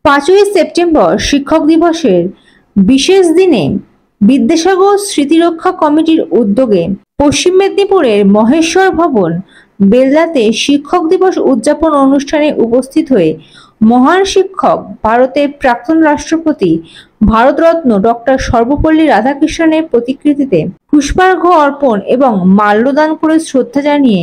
5ই September শিক্ষক দিবসের বিশেষ দিনে বিদ্যাসাগর স্মৃতিরক্ষা কমিটির উদ্যোগে পশ্চিম মেদিনীপুরের মহেশ্বর ভবন বেলদাতে শিক্ষক দিবস উদযাপন অনুষ্ঠানে উপস্থিত হয়ে মহান শিক্ষক ভারতের প্রাক্তন রাষ্ট্রপতি ভারতরত্ন ডক্টর সর্বপল্লী রাধাকৃষ্ণনের প্রতিকৃতিতে পুষ্পার্ঘ্য অর্পণ এবং মাল্যদান করে শ্রদ্ধা জানিয়ে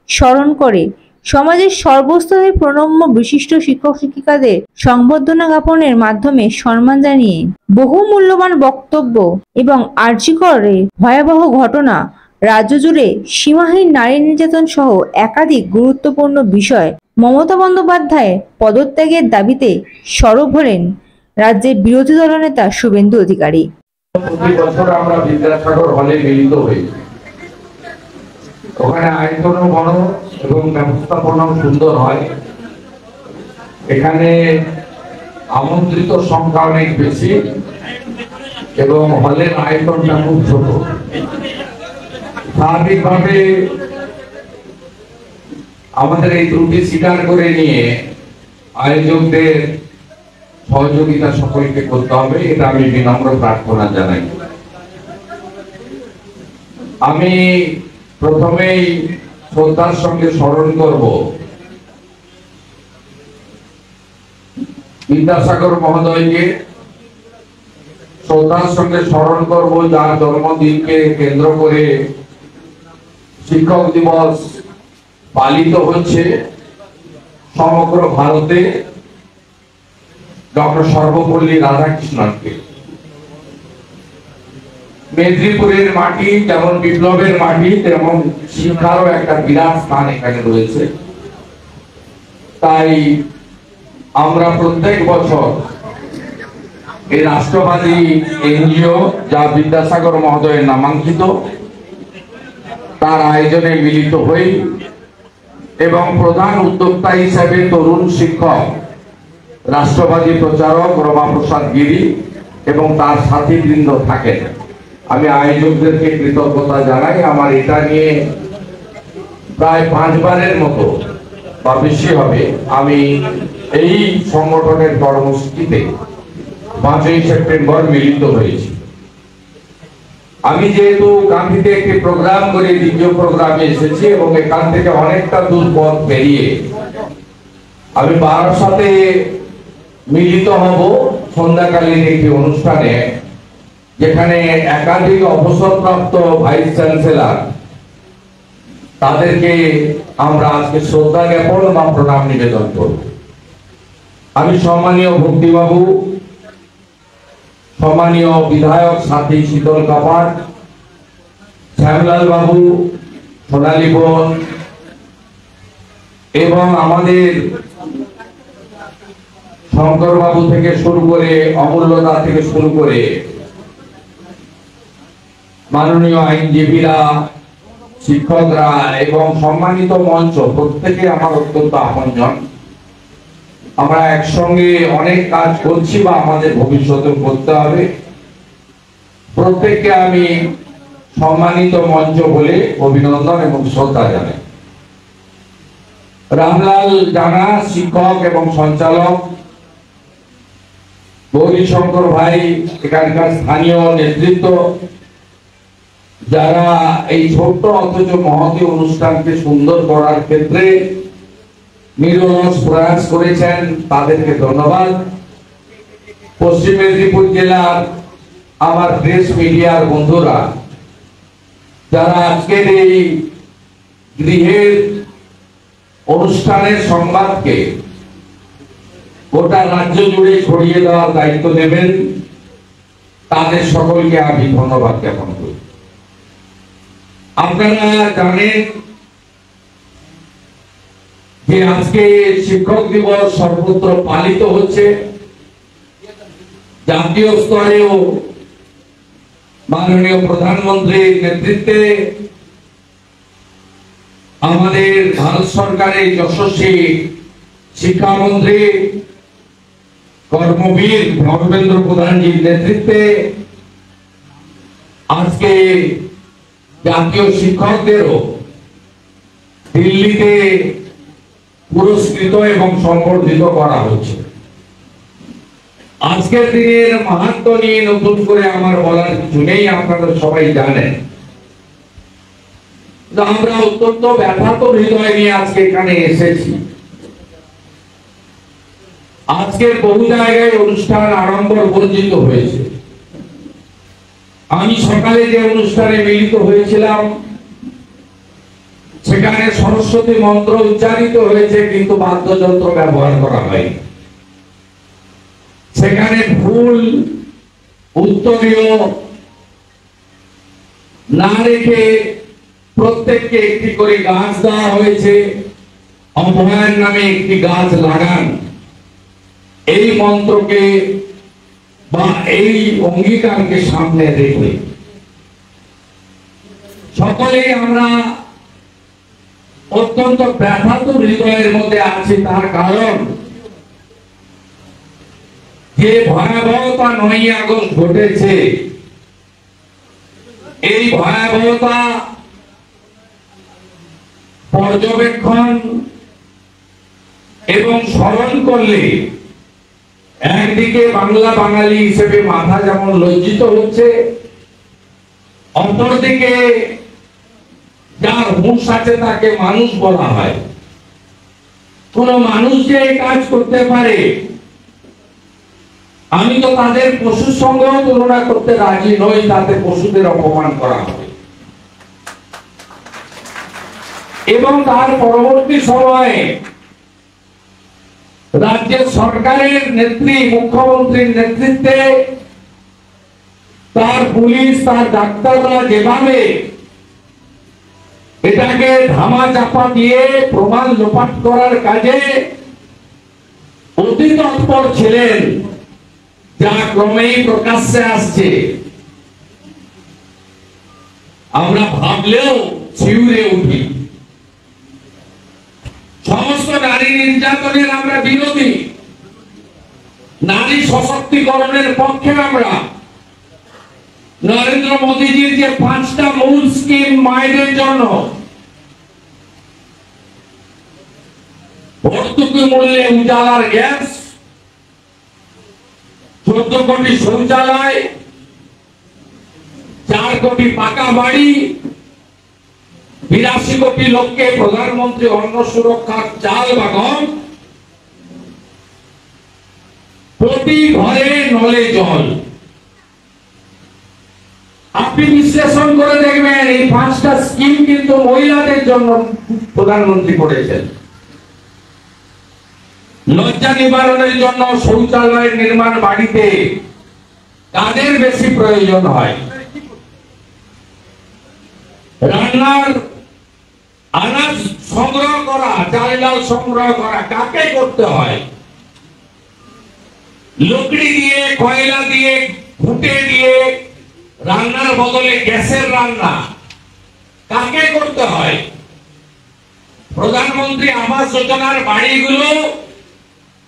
স্মরণ করে সমাজের সর্বস্তরের প্রণম্য বিশিষ্ট শিক্ষক শিক্ষিকাদের সংবর্ধনা জ্ঞাপনের মাধ্যমে সম্মান জানিয়ে বহু মূল্যবান বক্তব্য এবং আরজি করের ভয়াবহ ঘটনা, রাজ্য জুড়ে সীমাহীন নারী নির্যাতন সহ একাধিক গুরুত্বপূর্ণ বিষয় মমতা বন্দ্যোপাধ্যায়ের পদত্যাগের দাবিতে সরব হলেন রাজ্যের বিরোধী দলনেতা শুভেন্দু অধিকারী। প্রতি বছর আমরা বিদ্যাসাগর হলে মিলিত হই। ওখানে আয়োজনও বড় এবং ব্যবস্থাপনাও সুন্দর হয়। এখানে আমন্ত্রিত সংখ্যা অনেক বেশি এবং হলের আয়তনটা খুব ছোট। স্বাভাবিকভাবে আমাদের এই ত্রুটি স্বীকার করে নিয়ে আয়োজকদের সহযোগিতা সকলকে করতে হবে, এটা আমি বিনম্র প্রার্থনা জানাই। আমি প্রথমেই শ্রদ্ধার সঙ্গে স্মরণ করব বিদ্যাসাগর মহোদয়কে, শ্রদ্ধার সঙ্গে স্মরণ করব যার জন্মদিনকে কেন্দ্র করে শিক্ষক দিবস পালিত হচ্ছে সমগ্র ভারতে, ডক্টর সর্বপল্লী রাধাকৃষ্ণনকে। মেদিনীপুরের মাটি যেমন বিপ্লবের মাটি, তেমন শিক্ষারও একটা বিরাট স্থান এখানে রয়েছে। তাই আমরা প্রত্যেক বছর এই রাষ্ট্রবাদী এনজিও যা বিদ্যাসাগর মহোদয়ের নামাঙ্কিত, তার আয়োজনে মিলিত হই এবং প্রধান উদ্যোক্তা হিসেবে তরুণ শিক্ষক রাষ্ট্রবাদী প্রচারক রমাপ্রসাদ গিরি এবং তার সাথীবৃন্দ থাকেন। আমি আয়োজকদেরকে কৃতজ্ঞতা জানাই। আমার এটা নিয়ে প্রায় 5 বারের মতো বা বেশি হবে আমি এই সংগঠনের কর্মসূচিতে 5ই সেপ্টেম্বর মিলিত হয়েছি। আমি যেহেতু গান্ধীতে একটি প্রোগ্রাম করে দ্বিতীয় প্রোগ্রামে এসেছি এবং এখান থেকে অনেকটা দূর পথ পেরিয়ে আমি বারাসাতে মিলিত হব সন্ধ্যাকালীন একটি অনুষ্ঠানে, যেখানে একাধিক অবসরপ্রাপ্ত ভাইস চ্যান্সেলর, তাদেরকে আমরা আজকে শ্রদ্ধা জ্ঞাপন বা প্রণাম নিবেদন করব। আমি সম্মানীয় ভক্তিবাবু, সম্মানীয় বিধায়ক সাথী শীতল কাপাট, শ্যামলাল বাবু, সোনালী বোন এবং আমাদের শঙ্কর বাবু থেকে শুরু করে অমূল্যদা থেকে শুরু করে মাননীয় আইনজীবীরা, শিক্ষকরা এবং সম্মানিত মঞ্চ, প্রত্যেকে আমার অত্যন্ত আপনজন। আমরা একসঙ্গে অনেক কাজ করছি বা আমাদের ভবিষ্যতে করতে হবে। প্রত্যেককে আমি সম্মানিত মঞ্চ বলে অভিনন্দন এবং শ্রদ্ধা জানাই। রামলাল জানা শিক্ষক এবং সঞ্চালক, গৌরীশঙ্কর ভাই এখানকার স্থানীয় নেতৃত্ব, যারা এই ছোট্ট অথচ মহতী অনুষ্ঠানকে সুন্দর করার ক্ষেত্রে নিরলস প্রয়াস করেছেন, তাদেরকে ধন্যবাদ। পশ্চিম মেদিনীপুর জেলার আমার প্রেস মিডিয়ার বন্ধুরা, যারা আজকের এই গৃহের অনুষ্ঠানের সংবাদকে গোটা রাজ্য জুড়ে ছড়িয়ে দেওয়ার দায়িত্ব নেবেন, তাদের সকলকে আমি ধন্যবাদ জ্ঞাপন করি। আপনারা জানেন যে আজকে শিক্ষক দিবস সর্বত্র পালিত হচ্ছে। জাতীয় স্তরেও মাননীয় প্রধানমন্ত্রীর নেতৃত্বে আমাদের ভারত সরকারের যশস্বী শিক্ষামন্ত্রী কর্মবীর ধর্মেন্দ্র প্রধানজির নেতৃত্বে আজকে জাতীয় শিক্ষকদেরও দিল্লিতে পুরস্কৃত এবং সম্বর্ধিত করা হচ্ছে। আজকের দিনের মাহাত্ম্য নিয়ে নতুন করে আমার বলার কিছু নেই, আপনারা সবাই জানেন। আমরা অত্যন্ত ব্যথাত হৃদয় নিয়ে আজকে এখানে এসেছি। আজকের বহু জায়গায় অনুষ্ঠান আড়ম্বর বর্জিত হয়েছে। আমি সকালে যে অনুষ্ঠানে মিলিত হয়েছিলাম সেখানে সরস্বতী মন্ত্র উচ্চারিত হয়েছে, কিন্তু বাদ্যযন্ত্র ব্যবহার করা হয়নি। সেখানে ফুল উত্তরীয় না রেখে প্রত্যেককে একটি করে গাছ দেওয়া হয়েছে। অভয়ার নামে একটি গাছ লাগান, এই মন্ত্রকে বা এই অঙ্গীকারকে সামনে রেখে সকলেই আমরা অত্যন্ত ব্যথাত হৃদয়ের মধ্যে আছি। তার কারণ যে ভয়াবহতা 9ই আগস্ট ঘটেছে, এই ভয়াবহতা পর্যবেক্ষণ এবং স্মরণ করলে একদিকে বাংলা বাঙালি হিসেবে মাথা যেমন লজ্জিত হচ্ছে, অপরদিকে যার হুঁশ আছে তাকে মানুষ বলা হয়। কোন মানুষ যে এই কাজ করতে পারে, আমি তো তাদের পশুর সঙ্গেও তুলনা করতে রাজি নই, তাতে পশুদের অপমান করা হবে। এবং তার পরবর্তী সময়ে রাজ্যের সরকারের নেত্রী, মুখ্যমন্ত্রীর নেতৃত্বে তার পুলিশ, তার ডাক্তাররা যেভাবে এটাকে ধামা চাপা দিয়ে প্রমাণ লোপাট করার কাজে অতি তৎপর ছিলেন, যা ক্রমেই প্রকাশ্যে আসছে, আমরা ভাবলেও শিউরে উঠি। সমস্ত নারী নির্যাতনের আমরা বিরোধী, নারী সশক্তিকরণের পক্ষে আমরা। নরেন্দ্র মোদীজির যে 5টা মূল স্কিম মায়েদের জন্য, ভর্তুকি মূল্যে উজালার গ্যাস, 14 কোটি শৌচালয়, 4 কোটি পাকা বাড়ি, 82 কোটি লোককে প্রধানমন্ত্রী অন্ন সুরক্ষার চাল বা গম, প্রতি ঘরে নলে জল। আপনি বিশ্লেষণ করে দেখবেন এই 5টা স্কিম কিন্তু মহিলাদের জন্য প্রধানমন্ত্রী করেছেন। লজ্জা নিবারণের জন্য শৌচালয়ের নির্মাণ বাড়িতে কাদের বেশি প্রয়োজন হয়, রান্নার আনাজ সংগ্রহ করা, চাল ডাল সংগ্রহ করা কাকে করতে হয়, লকড়ি দিয়ে, কয়লা দিয়ে, ঘুঁটে দিয়ে রান্নার বদলে গ্যাসের রান্না কাকে করতে হয়। প্রধানমন্ত্রী আবাস যোজনার বাড়িগুলো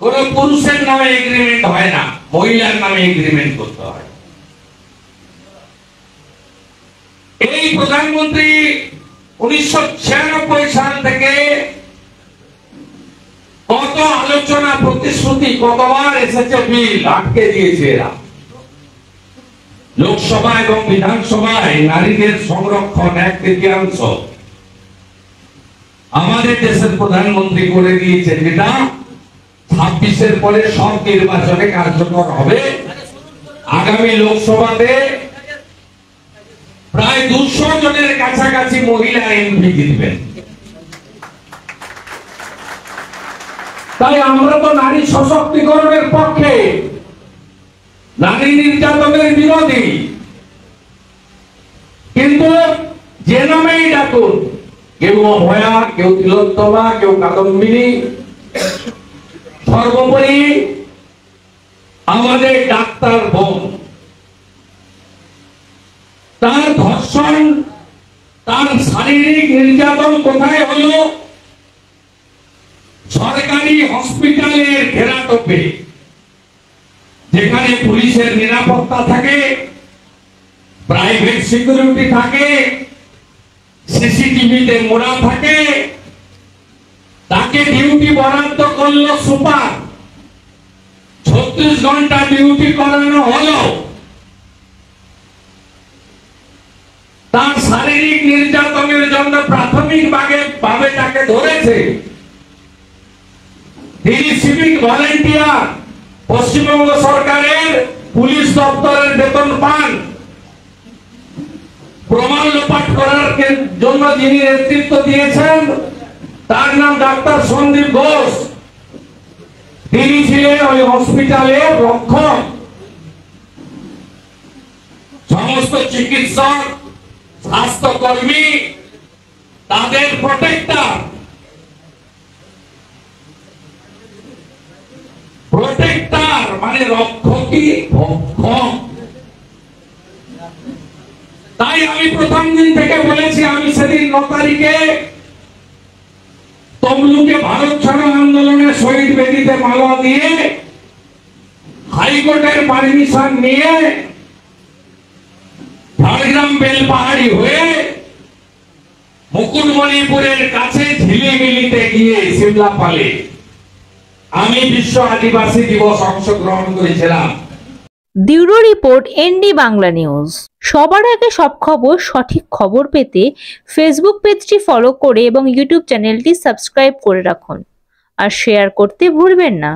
কোন পুরুষের নামে এগ্রিমেন্ট হয় না, মহিলার নামে এগ্রিমেন্ট করতে হয়। এই প্রধানমন্ত্রী 1996 সাল থেকে কত আলোচনা, প্রতিশ্রুতি, কতবার এসেছে বিল, আটকে দিয়েছে এরা। লোকসভা এবং বিধানসভায় নারীদের সংরক্ষণ 1/3 আমাদের দেশের প্রধানমন্ত্রী করে দিয়েছেন, যেটা 26-এর পরে সব নির্বাচনে কার্যকর হবে। আগামী লোকসভাতে প্রায় 200 জনের কাছাকাছি মহিলা এমপি জিতবেন। তাই আমরা তো নারী সশক্তিকরণের পক্ষে, নারী নির্যাতনের বিরোধী। কিন্তু যে নামেই ডাকুন, কেউ অভয়া, কেউ তিলোত্তমা, কেউ কাদম্বিনী, সর্বোপরি আমাদের ডাক্তার বোন, তার ধর্ষণ, তার শারীরিক নির্যাতন কোথায় হলো? সরকারি হসপিটালের ঘেরাটোপে, যেখানে পুলিশের নিরাপত্তা থাকে, প্রাইভেট সিকিউরিটি থাকে, সিসিটিভিতে মোড়া থাকে, তাকে ডিউটি বরাদ্দ করলো সুপার। 36 ঘন্টা ডিউটি করানো হলো, তার শারীরিক নির্যাতনের জন্য প্রাথমিক ভাবে তাকে ধরেছে। তিনি সিভিক ভলেন্টিয়ার, পশ্চিমবঙ্গ সরকারের পুলিশ দপ্তরের বেতন পান। প্রমাণ লোপাট করার জন্য যিনি নেতৃত্ব দিয়েছেন তার নাম ডাক্তার সন্দীপ ঘোষ। তিনি ছিলেন ওই হসপিটালের রক্ষক। সমস্ত চিকিৎসক, স্বাস্থ্যকর্মী তাদের প্রোটেক্টর। প্রোটেক্টর মানে রক্ষকই ভক্ষক। তাই আমি প্রথম দিন থেকে বলেছি, আমি সেদিন 9 তারিখে তমলুকে ভারত ছাড়ো আন্দোলনে শহীদ বেদিতে মালা দিয়ে হাইকোর্টের পারমিশন নিয়ে ঝাড়গ্রাম বেলপাহাড়ি হয়ে মুকুটমণিপুরের কাছে ঝিলিমিলিতে গিয়ে সিমলাপালে আমি বিশ্ব আদিবাসী দিবস অংশগ্রহণ করেছিলাম। Bureau report ND Bangla news. সবার আগে সব খবর, সঠিক খবর পেতে ফেসবুক পেজটি ফলো করে এবং ইউটিউব চ্যানেলটি সাবস্ক্রাইব করে রাখুন আর শেয়ার করতে ভুলবেন না।